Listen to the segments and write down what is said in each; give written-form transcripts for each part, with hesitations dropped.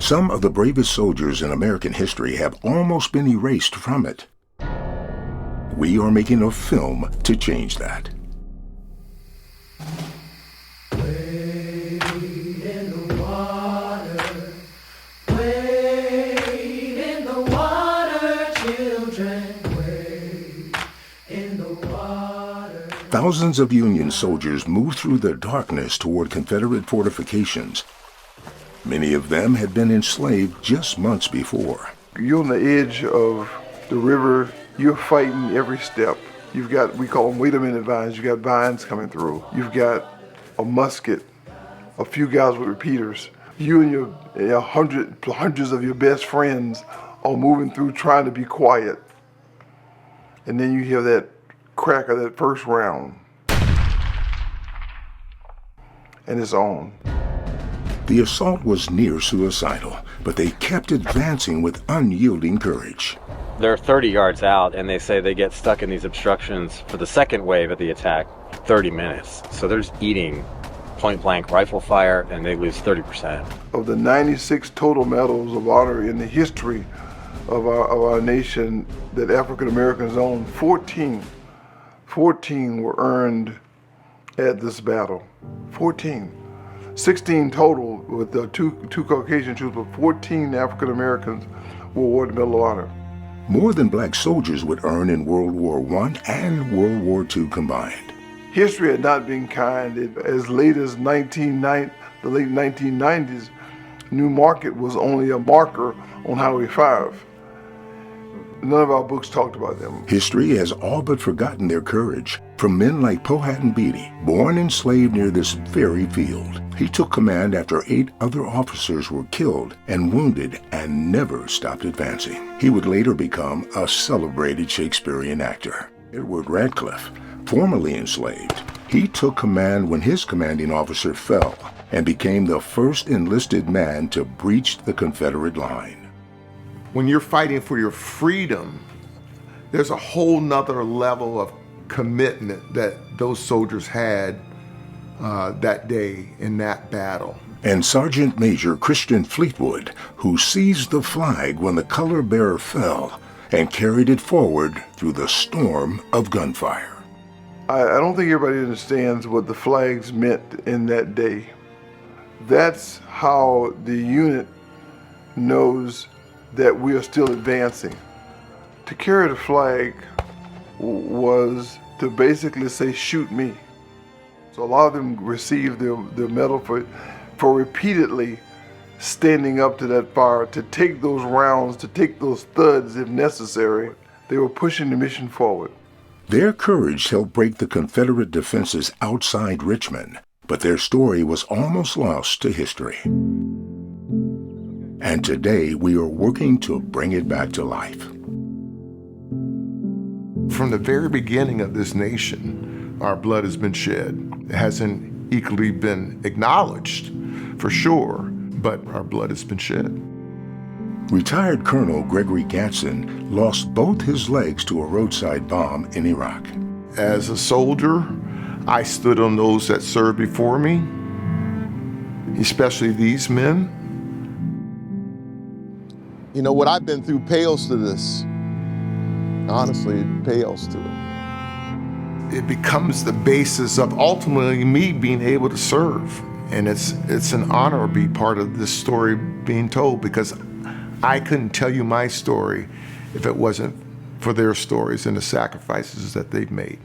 Some of the bravest soldiers in American history have almost been erased from it. We are making a film to change that. Wade in the water, wade in the water, children, wade in the water. Thousands of Union soldiers moved through the darkness toward Confederate fortifications. Many of them had been enslaved just months before. You're on the edge of the river. You're fighting every step. You've got, we call them wait-a-minute vines. You've got vines coming through. You've got a musket, a few guys with repeaters. You and your hundreds of your best friends are moving through trying to be quiet. And then you hear that crack of that first round. And it's on. The assault was near suicidal, but they kept advancing with unyielding courage. They're 30 yards out, and they say they get stuck in these obstructions for the second wave of the attack, 30 minutes. So they're just eating point-blank rifle fire, and they lose 30%. Of the 96 total medals of honor in the history of our nation that African Americans own, 14 were earned at this battle. 14. 16 total with the two Caucasian troops, but 14 African Americans were awarded the Medal of Honor. More than black soldiers would earn in World War I and World War II combined. History had not been kind. As late as the late 1990s, New Market was only a marker on Highway 5. None of our books talked about them. History has all but forgotten their courage. From men like Powhatan Beatty, born enslaved near this very field. He took command after 8 other officers were killed and wounded and never stopped advancing. He would later become a celebrated Shakespearean actor. Edward Radcliffe, formerly enslaved, he took command when his commanding officer fell and became the first enlisted man to breach the Confederate line. When you're fighting for your freedom, there's a whole nother level of commitment that those soldiers had that day in that battle. And Sergeant Major Christian Fleetwood, who seized the flag when the color bearer fell and carried it forward through the storm of gunfire. I don't think everybody understands what the flags meant in that day. That's how the unit knows that we are still advancing. To carry the flag was to basically say, shoot me. So a lot of them received the medal for repeatedly standing up to that fire, to take those rounds, to take those thuds if necessary. They were pushing the mission forward. Their courage helped break the Confederate defenses outside Richmond, but their story was almost lost to history. And today we are working to bring it back to life. From the very beginning of this nation, our blood has been shed. It hasn't equally been acknowledged, for sure, but our blood has been shed. Retired Colonel Gregory Gatson lost both his legs to a roadside bomb in Iraq. As a soldier, I stood on those that served before me, especially these men. You know, what I've been through pales to this. Honestly, it pales to it. It becomes the basis of ultimately me being able to serve. And it's an honor to be part of this story being told, because I couldn't tell you my story if it wasn't for their stories and the sacrifices that they've made.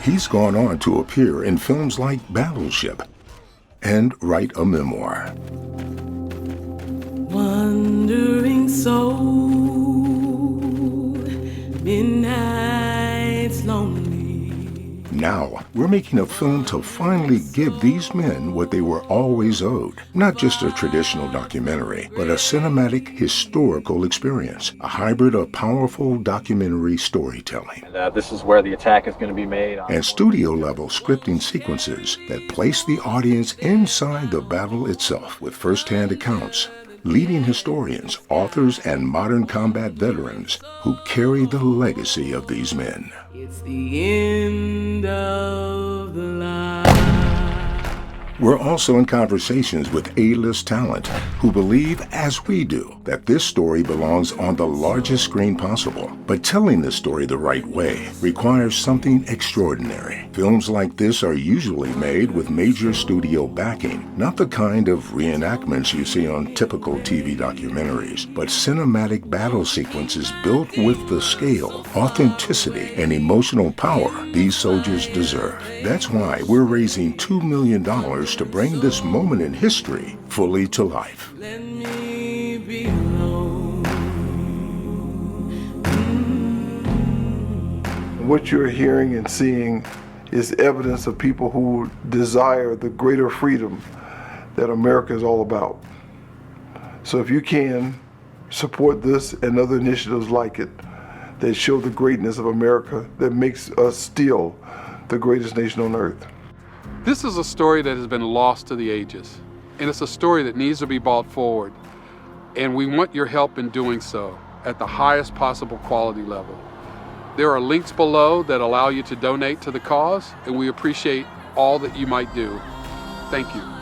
He's gone on to appear in films like Battleship and write a memoir. Wandering soul, midnight's lonely. Now, we're making a film to finally give these men what they were always owed. Not just a traditional documentary, but a cinematic, historical experience. A hybrid of powerful documentary storytelling. This is where the attack is going to be made. And studio-level scripting sequences that place the audience inside the battle itself with first-hand accounts, leading historians, authors, and modern combat veterans who carry the legacy of these men. It's the end of the line. We're also in conversations with A-list talent who believe, as we do, that this story belongs on the largest screen possible. But telling this story the right way requires something extraordinary. Films like this are usually made with major studio backing, not the kind of reenactments you see on typical TV documentaries, but cinematic battle sequences built with the scale, authenticity, and emotional power these soldiers deserve. That's why we're raising $2 million to bring this moment in history fully to life. Let me be alone. What you're hearing and seeing is evidence of people who desire the greater freedom that America is all about. So if you can, support this and other initiatives like it that show the greatness of America, that makes us still the greatest nation on earth. This is a story that has been lost to the ages, and it's a story that needs to be brought forward, and we want your help in doing so at the highest possible quality level. There are links below that allow you to donate to the cause, and we appreciate all that you might do. Thank you.